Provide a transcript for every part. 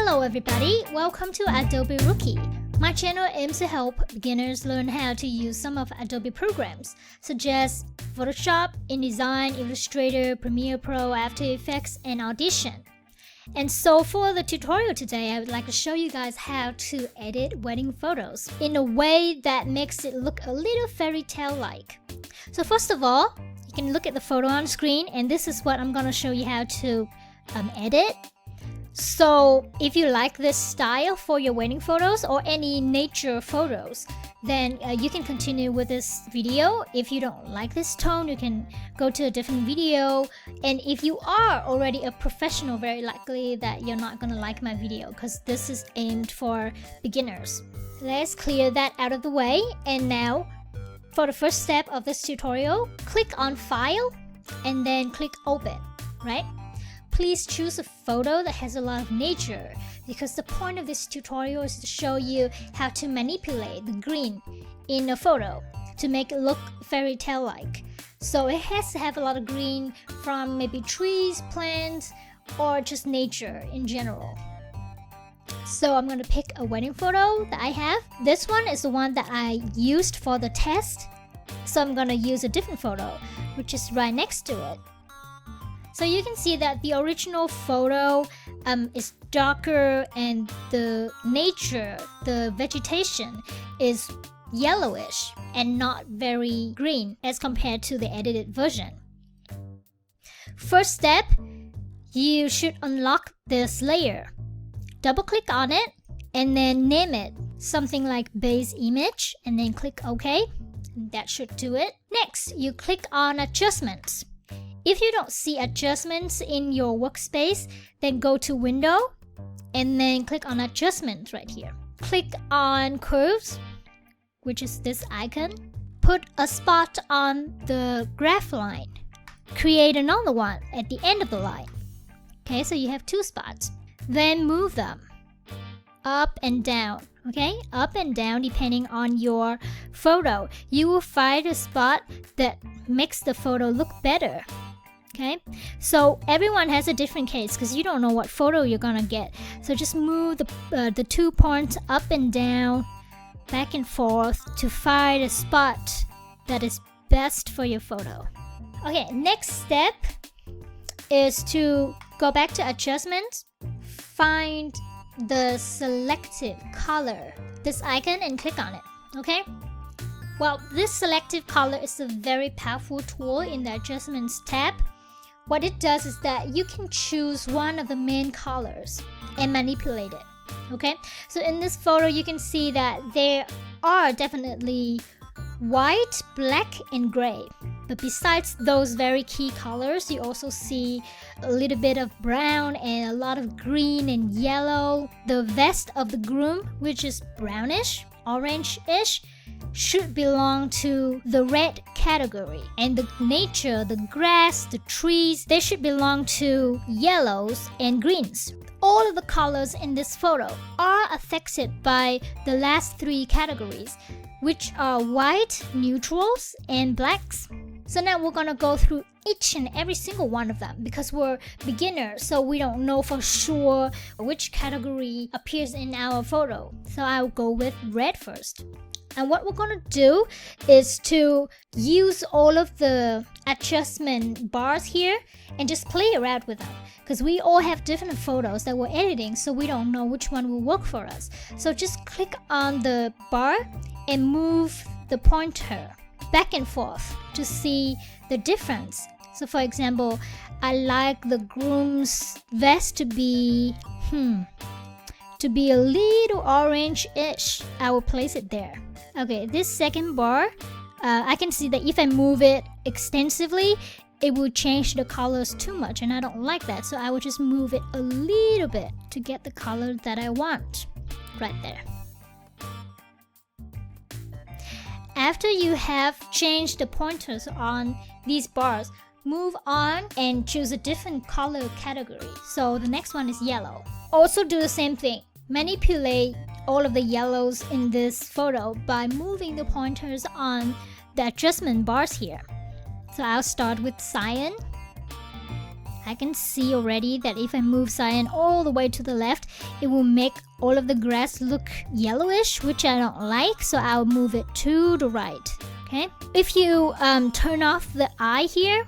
Hello everybody, welcome to Adobe Rookie. My channel aims to help beginners learn how to use some of Adobe programs, such as Photoshop, InDesign, Illustrator, Premiere Pro, After Effects, and Audition. And so for the tutorial today, I would like to show you guys how to edit wedding photos in a way that makes it look a little fairy tale-like. So first of all, you can look at the photo on screen, and this is what I'm going to show you how to edit. So if you like this style for your wedding photos or any nature photos, then you can continue with this video. If you don't like this tone, you can go to a different video. And if you are already a professional, very likely that you're not gonna like my video because this is aimed for beginners. Let's clear that out of the way. And now for the first step of this tutorial, click on File and then click Open, right? Please choose a photo that has a lot of nature, because the point of this tutorial is to show you how to manipulate the green in a photo to make it look fairy tale-like. So it has to have a lot of green from maybe trees, plants, or just nature in general. So I'm going to pick a wedding photo that I have. This one is the one that I used for the test. So I'm going to use a different photo, which is right next to it. So you can see that the original photo is darker and the nature, the vegetation is yellowish and not very green as compared to the edited version. First step, you should unlock this layer. Double click on it and then name it something like base image and then click OK. That should do it. Next, you click on adjustments. If you don't see adjustments in your workspace, then go to Window and then click on Adjustments right here. Click on Curves, which is this icon. Put a spot on the graph line. Create another one at the end of the line. Okay, so you have two spots. Then move them up and down. Okay, up and down depending on your photo. You will find a spot that makes the photo look better. Okay, so everyone has a different case because you don't know what photo you're gonna get. So just move the 2 points up and down, back and forth to find a spot that is best for your photo. Okay, next step is to go back to adjustments, find the selective color, this icon, and click on it. Okay. Well, this selective color is a very powerful tool in the adjustments tab. What it does is that you can choose one of the main colors and manipulate it. Okay, so in this photo you can see that there are definitely white, black, and gray. But besides those very key colors, you also see a little bit of brown and a lot of green and yellow. The vest of the groom, which is brownish, orange-ish, should belong to the red category, and the nature, the grass, the trees, they should belong to yellows and greens. All of the colors in this photo are affected by the last three categories, which are white, neutrals, and blacks. So now we're gonna go through each and every single one of them because we're beginners, so we don't know for sure which category appears in our photo. So I'll go with red first. And what we're going to do is to use all of the adjustment bars here and just play around with them. Because we all have different photos that we're editing, so we don't know which one will work for us. So just click on the bar and move the pointer back and forth to see the difference. So for example, I like the groom's vest to be a little orange-ish. I will place it there. Okay, this second bar, I can see that if I move it extensively, it will change the colors too much, and I don't like that. So I will just move it a little bit to get the color that I want, right there. After you have changed the pointers on these bars, move on and choose a different color category. So the next one is yellow. Also do the same thing. Manipulate all of the yellows in this photo by moving the pointers on the adjustment bars here. So I'll start with cyan. I can see already that if I move cyan all the way to the left, it will make all of the grass look yellowish, which I don't like, so I'll move it to the right. Okay, if you turn off the eye here,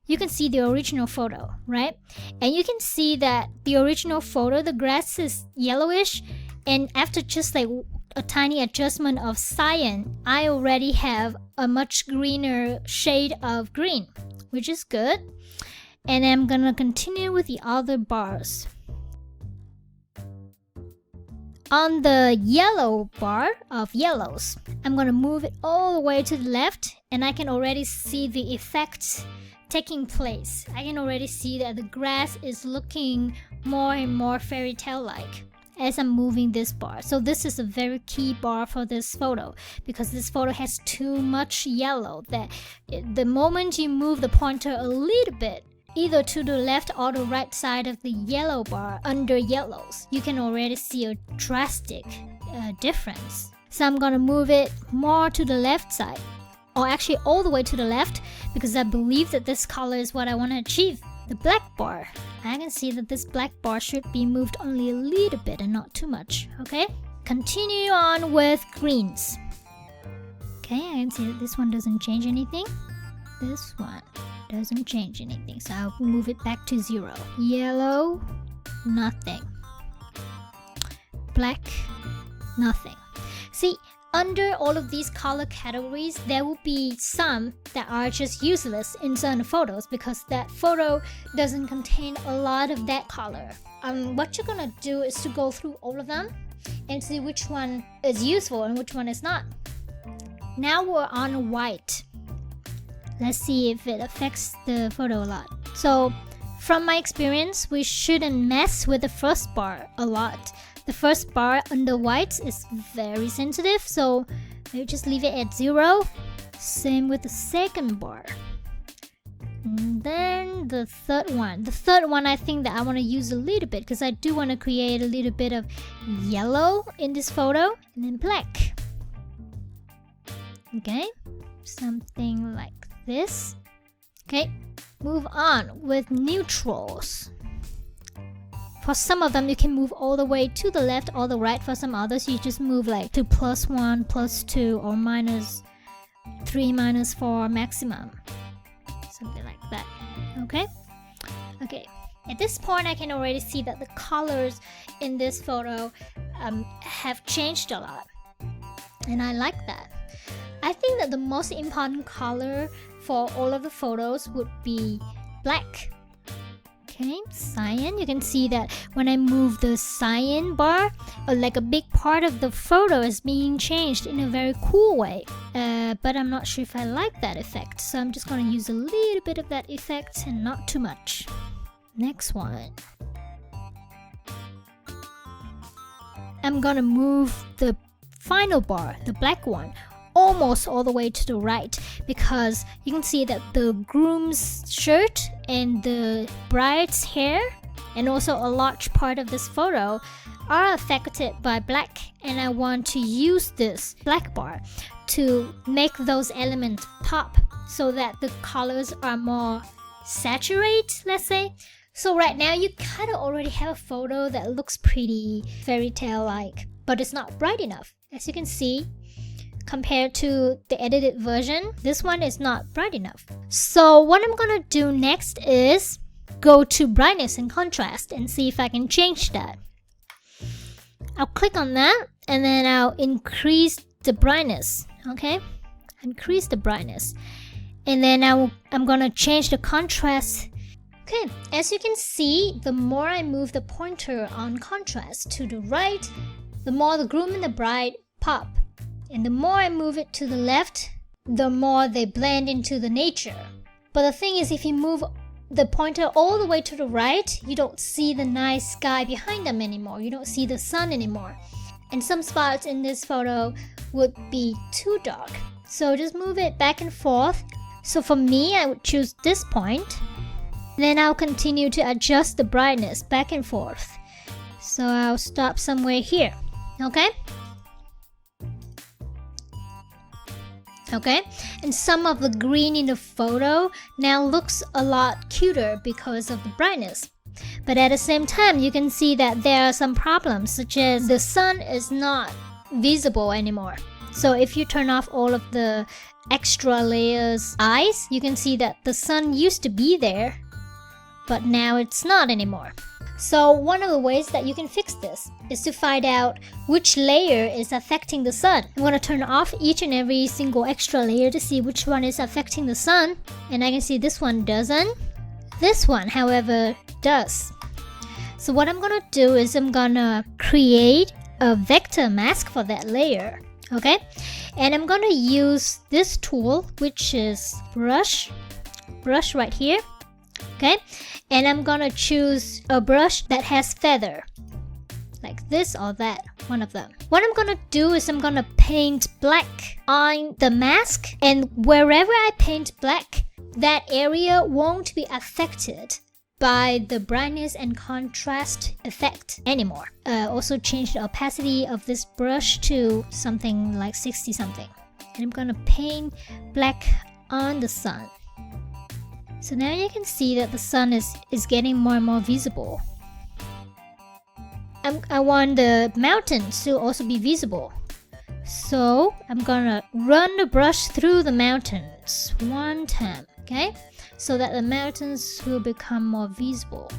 you can see the original photo, right? And you can see that the original photo, the grass is yellowish, and after just like a tiny adjustment of cyan, I already have a much greener shade of green, which is good. And I'm gonna continue with the other bars. On the yellow bar of yellows, I'm gonna move it all the way to the left, and I can already see the effect taking place. I can already see that the grass is looking more and more fairy tale-like as I'm moving this bar. So this is a very key bar for this photo, because this photo has too much yellow that the moment you move the pointer a little bit, either to the left or the right side of the yellow bar under yellows, you can already see a drastic difference. So I'm gonna move it more to the left side, or actually all the way to the left, because I believe that this color is what I want to achieve. The black bar, I can see that this black bar should be moved only a little bit and not too much. Okay, continue on with greens. Okay, I can see that this one doesn't change anything. This one doesn't change anything, so I'll move it back to 0. Yellow, nothing. Black, nothing. See, under all of these color categories, there will be some that are just useless in certain photos because that photo doesn't contain a lot of that color. What you're gonna do is to go through all of them and see which one is useful and which one is not. Now we're on white. Let's see if it affects the photo a lot. So, from my experience, we shouldn't mess with the first bar a lot. The first bar under whites is very sensitive, so maybe just leave it at 0. Same with the second bar. And then the third one. The third one, I think that I want to use a little bit because I do want to create a little bit of yellow in this photo. And then black. Okay, something like this. Okay, move on with neutrals. For some of them, you can move all the way to the left or the right. For some others, you just move like to +1, +2, or -3, -4 maximum. Something like that. Okay? Okay. At this point, I can already see that the colors in this photo have changed a lot. And I like that. I think that the most important color for all of the photos would be black. Okay, cyan. You can see that when I move the cyan bar, like a big part of the photo is being changed in a very cool way. But I'm not sure if I like that effect, so I'm just going to use a little bit of that effect and not too much. Next one. I'm going to move the final bar, the black one, almost all the way to the right, because you can see that the groom's shirt and the bride's hair and also a large part of this photo are affected by black, and I want to use this black bar to make those elements pop so that the colors are more saturated, let's say. So right now you kind of already have a photo that looks pretty fairy tale-like, but it's not bright enough. As you can see, compared to the edited version, this one is not bright enough. So what I'm gonna do next is go to brightness and contrast and see if I can change that. I'll click on that and then I'll increase the brightness. Okay, increase the brightness, and then I'm gonna change the contrast. Okay, as you can see, the more I move the pointer on contrast to the right, the more the groom and the bride pop. And the more I move it to the left, the more they blend into the nature. But the thing is, if you move the pointer all the way to the right, you don't see the nice sky behind them anymore. You don't see the sun anymore. And some spots in this photo would be too dark. So just move it back and forth. So for me, I would choose this point. Then I'll continue to adjust the brightness back and forth. So I'll stop somewhere here. Okay? Okay, and some of the green in the photo now looks a lot cuter because of the brightness. But at the same time, you can see that there are some problems, such as the sun is not visible anymore. So if you turn off all of the extra layers eyes, you can see that the sun used to be there, but now it's not anymore. So one of the ways that you can fix this is to find out which layer is affecting the sun. I'm going to turn off each and every single extra layer to see which one is affecting the sun. And I can see this one doesn't. This one, however, does. So what I'm going to do is I'm going to create a vector mask for that layer. Okay? And I'm going to use this tool, which is brush right here. Okay? And I'm gonna choose a brush that has feather, like this or that, one of them. What I'm gonna do is I'm gonna paint black on the mask, and wherever I paint black, that area won't be affected by the brightness and contrast effect anymore. Also change the opacity of this brush to something like 60 something. And I'm gonna paint black on the sun. So now you can see that the sun is getting more and more visible. I want the mountains to also be visible. So I'm gonna run the brush through the mountains one time, okay? So that the mountains will become more visible.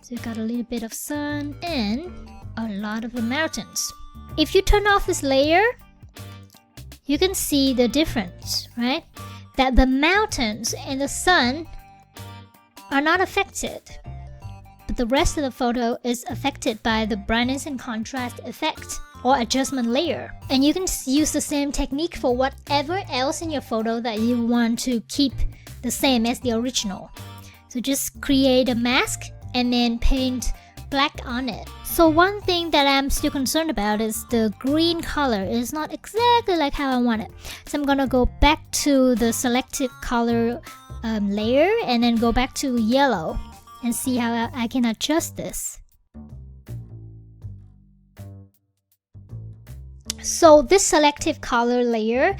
So you got a little bit of sun and a lot of the mountains. If you turn off this layer, you can see the difference, right? That the mountains and the sun are not affected, but the rest of the photo is affected by the brightness and contrast effect or adjustment layer. And you can use the same technique for whatever else in your photo that you want to keep the same as the original. So just create a mask and then paint black on it. So one thing that I'm still concerned about is the green color is not exactly like how I want it. So I'm gonna go back to the selective color layer and then go back to yellow and see how I can adjust this. So this selective color layer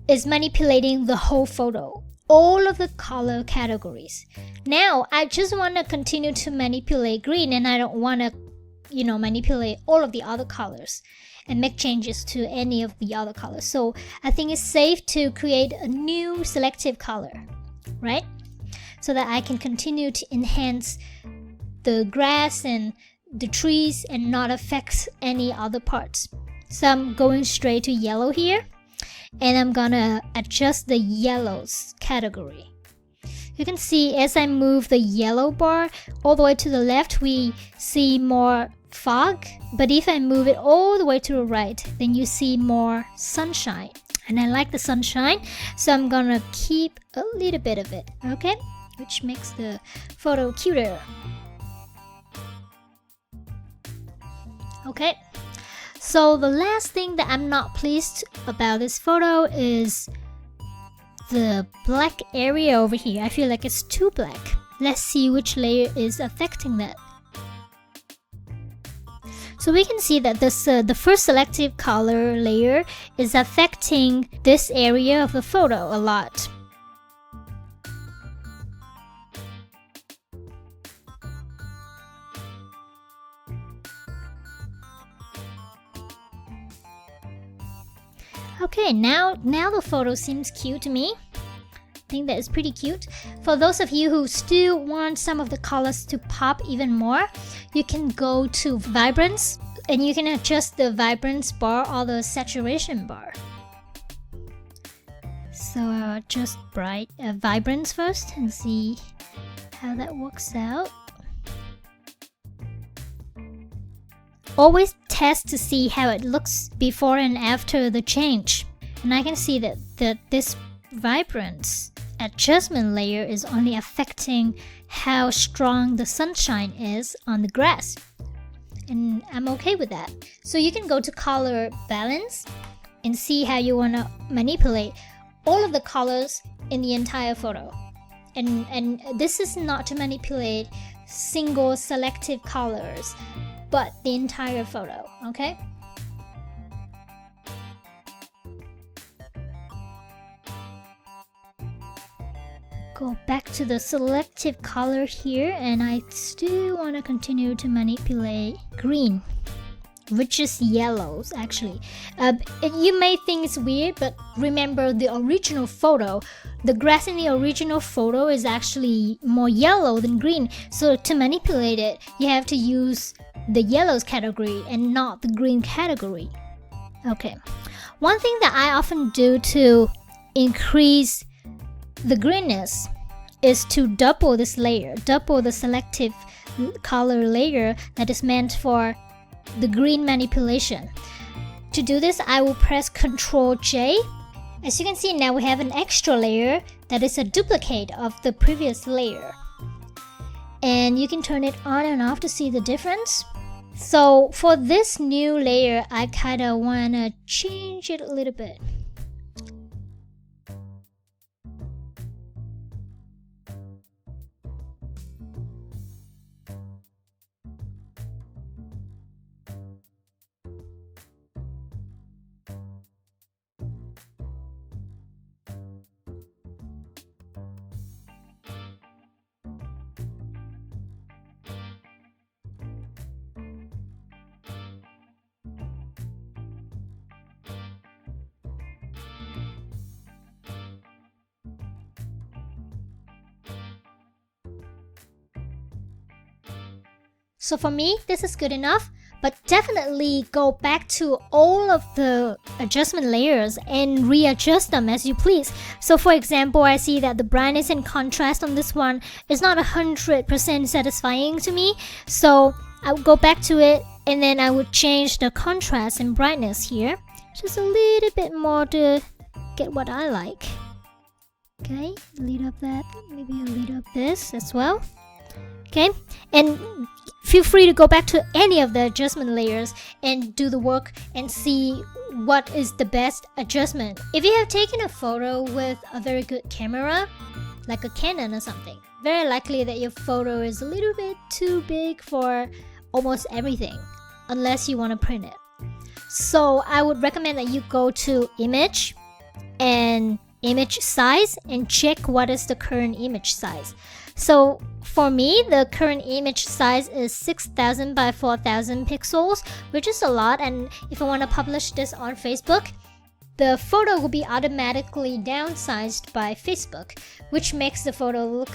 is manipulating the whole photo, all of the color categories. Now I just want to continue to manipulate green, and I don't want to, manipulate all of the other colors and make changes to any of the other colors. So I think it's safe to create a new selective color, right? So that I can continue to enhance the grass and the trees and not affect any other parts. So I'm going straight to yellow here, and I'm gonna adjust the yellows category. You can see as I move the yellow bar all the way to the left, we see more fog. But if I move it all the way to the right, then you see more sunshine. And I like the sunshine, so I'm gonna keep a little bit of it, okay? Which makes the photo cuter. Okay. So the last thing that I'm not pleased about this photo is the black area over here. I feel like it's too black. Let's see which layer is affecting that. So we can see that this the first selective color layer is affecting this area of the photo a lot. Okay, now the photo seems cute to me. I think that is pretty cute. For those of you who still want some of the colors to pop even more, you can go to Vibrance and you can adjust the Vibrance bar or the saturation bar. So I'll adjust Vibrance first and see how that works out. Always test to see how it looks before and after the change. And I can see that this Vibrance adjustment layer is only affecting how strong the sunshine is on the grass. And I'm okay with that. So you can go to color balance and see how you want to manipulate all of the colors in the entire photo. And this is not to manipulate single selective colors, but the entire photo, okay? go back to the selective color here, and I still want to continue to manipulate green, which is yellows actually. You may think it's weird, but remember the original photo, the grass in the original photo is actually more yellow than green. So to manipulate it, you have to use the yellows category and not the green category. Okay, one thing that I often do to increase the greenness is to double this layer, double the selective color layer that is meant for the green manipulation. To do this, I will press Ctrl J. As you can see, now we have an extra layer that is a duplicate of the previous layer. And you can turn it on and off to see the difference. So for this new layer, I kind of want to change it a little bit. So for me, this is good enough, but definitely go back to all of the adjustment layers and readjust them as you please. So for example, I see that the brightness and contrast on this one is not 100% satisfying to me. So I would go back to it and then I would change the contrast and brightness here. Just a little bit more to get what I like. Okay, a little of that, maybe a little of this as well. Okay, and feel free to go back to any of the adjustment layers and do the work and see what is the best adjustment. If you have taken a photo with a very good camera, like a Canon or something, very likely that your photo is a little bit too big for almost everything, unless you want to print it. So I would recommend that you go to Image and Image Size and check what is the current image size. So for me, the current image size is 6000 by 4000 pixels, which is a lot. And if I want to publish this on Facebook, the photo will be automatically downsized by Facebook, which makes the photo look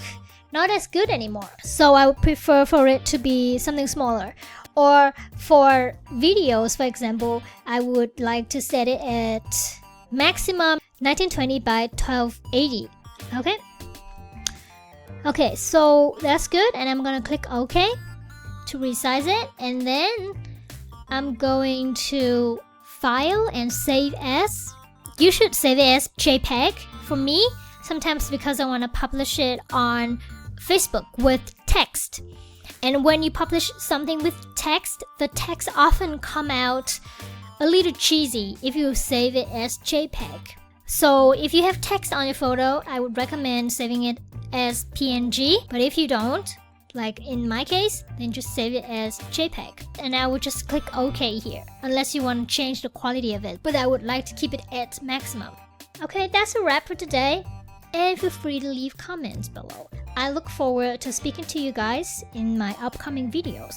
not as good anymore. So I would prefer for it to be something smaller. Or for videos, for example, I would like to set it at maximum 1920 by 1280. Okay, so that's good, and I'm gonna click OK to resize it, and then I'm going to File and Save As. You should save it as JPEG. For me, sometimes because I want to publish it on Facebook with text. And when you publish something with text, the text often come out a little cheesy if you save it as JPEG. So if you have text on your photo, I would recommend saving it as PNG. But if you don't, like in my case, then just save it as JPEG. And I would just click OK here, unless you want to change the quality of it. But I would like to keep it at maximum. Okay, that's a wrap for today. And feel free to leave comments below. I look forward to speaking to you guys in my upcoming videos.